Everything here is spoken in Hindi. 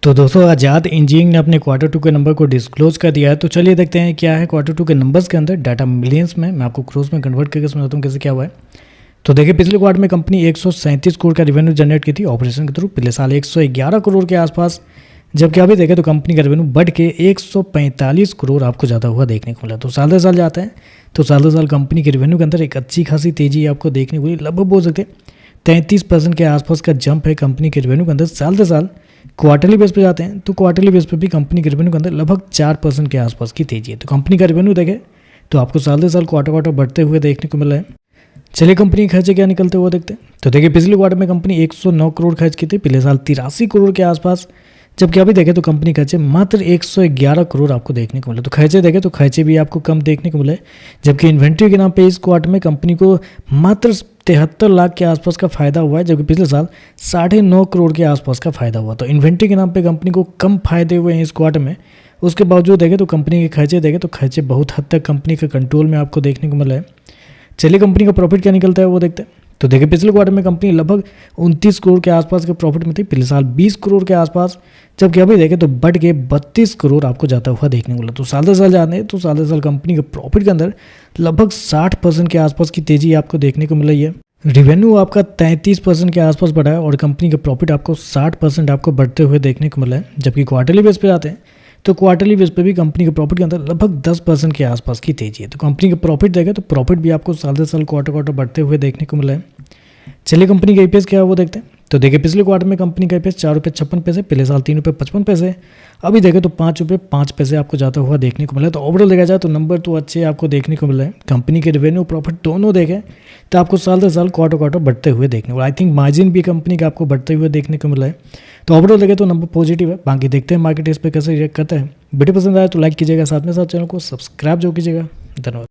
तो दोस्तों आज़ाद इंजीनियरिंग ने अपने क्वार्टर टू के नंबर को डिस्क्लोज कर दिया है। तो चलिए देखते हैं क्या है क्वार्टर टू के नंबर्स के अंदर डाटा मिलियंस में। मैं आपको क्रोस में कन्वर्ट करके समझाता हूँ कैसे क्या हुआ है। तो देखिए पिछले क्वार्टर में कंपनी 137 करोड़ का रेवेन्यू जनरेट की थी ऑपरेशन के थ्रू। पिछले साल 111 करोड़ के आसपास, जबकि अभी देखें तो कंपनी का रेवेन्यू बढ़ के 145 करोड़ आपको ज़्यादा हुआ देखने को मिला। तो साल दर साल जाता है तो साल दर साल कंपनी के रेवेन्यू के अंदर एक अच्छी खासी तेजी आपको देखने को मिली। लगभग बोल सकते हैं 33% के आसपास का जंप है कंपनी के रेवेन्यू के अंदर। साल दर साल क्वार्टरली बेस पे जाते हैं तो क्वार्टरली बेस पे भी कंपनी के रेवेन्यू के अंदर लगभग 4% के आसपास की तेजी है। तो कंपनी का रेवेन्यू देखें तो आपको साल दर साल क्वार्टर बढ़ते हुए देखने को मिला है। चलिए कंपनी के खर्चे क्या निकलते हुए देखते हैं। तो देखिए पिछले क्वार्टर में कंपनी 109 करोड़ खर्च की थी, पिछले साल 83 करोड़ के आसपास, जबकि अभी देखें तो कंपनी खर्चे मात्र 111 करोड़ आपको देखने को मिले। तो खर्चे देखें तो खर्चे भी आपको कम देखने को मिले, जबकि इन्वेंट्री के नाम पे इस क्वार्टर में कंपनी को मात्र 73 लाख के आसपास का फायदा हुआ है, जबकि पिछले साल 9.5 करोड़ के आसपास का फायदा हुआ। तो इन्वेंट्री के नाम पे कंपनी को कम फायदे हुए हैं इस क्वार्टर में। उसके बावजूद देखें तो कंपनी के खर्चे देखें तो खर्चे बहुत हद तक कंपनी के कंट्रोल में आपको देखने को मिला है। चलिए कंपनी का प्रॉफिट क्या निकलता है वो देखते हैं। तो देखिए पिछले क्वार्टर में कंपनी लगभग 29 करोड़ के आसपास के प्रॉफिट में थी, पिछले साल 20 करोड़ के आसपास, जबकि अभी देखें तो बढ़ के 32 करोड़ आपको जाता हुआ देखने को मिला। तो साल दर साल जाने तो साल दर साल कंपनी के प्रॉफिट के अंदर लगभग 60% के आसपास की तेजी आपको देखने को मिल रही है। रेवेन्यू आपका 33% के आसपास बढ़ा है और कंपनी का प्रॉफिट आपको 60% आपको बढ़ते हुए देखने को मिला है। जबकि क्वार्टरली बेस पे जाते हैं तो क्वार्टरली बेस पे भी कंपनी के प्रॉफिट के अंदर लगभग 10% के आसपास की तेजी है। तो कंपनी का प्रॉफिट देखें तो प्रॉफिट भी आपको साल दर साल क्वार्टर बढ़ते हुए देखने को मिला है। चलिए कंपनी का ईपीएस क्या है वो देखते हैं। तो देखिए पिछले क्वार्टर में कंपनी का ईपीएस 4.56 रुपये, पिछले साल 3.55 रुपये, अभी देखें तो 5.05 रुपये आपको जाता हुआ देखने को मिला है। तो ओवरऑल देखा जाए तो नंबर तो अच्छे आपको देखने को मिला है। कंपनी के रेवेन्यू प्रॉफिट दोनों देखें तो आपको साल दर साल क्वार्टर बढ़ते हुए देखने को, आई थिंक मार्जिन भी कंपनी का आपको बढ़ते हुए देखने को मिला है। तो ओवरऑल देखें तो नंबर पॉजिटिव है। बाकी देखते हैं मार्केट इस पर कैसे रिएक्ट करता है। वीडियो पसंद आए तो लाइक कीजिएगा, साथ में साथ चैनल को सब्सक्राइब जो कीजिएगा। धन्यवाद।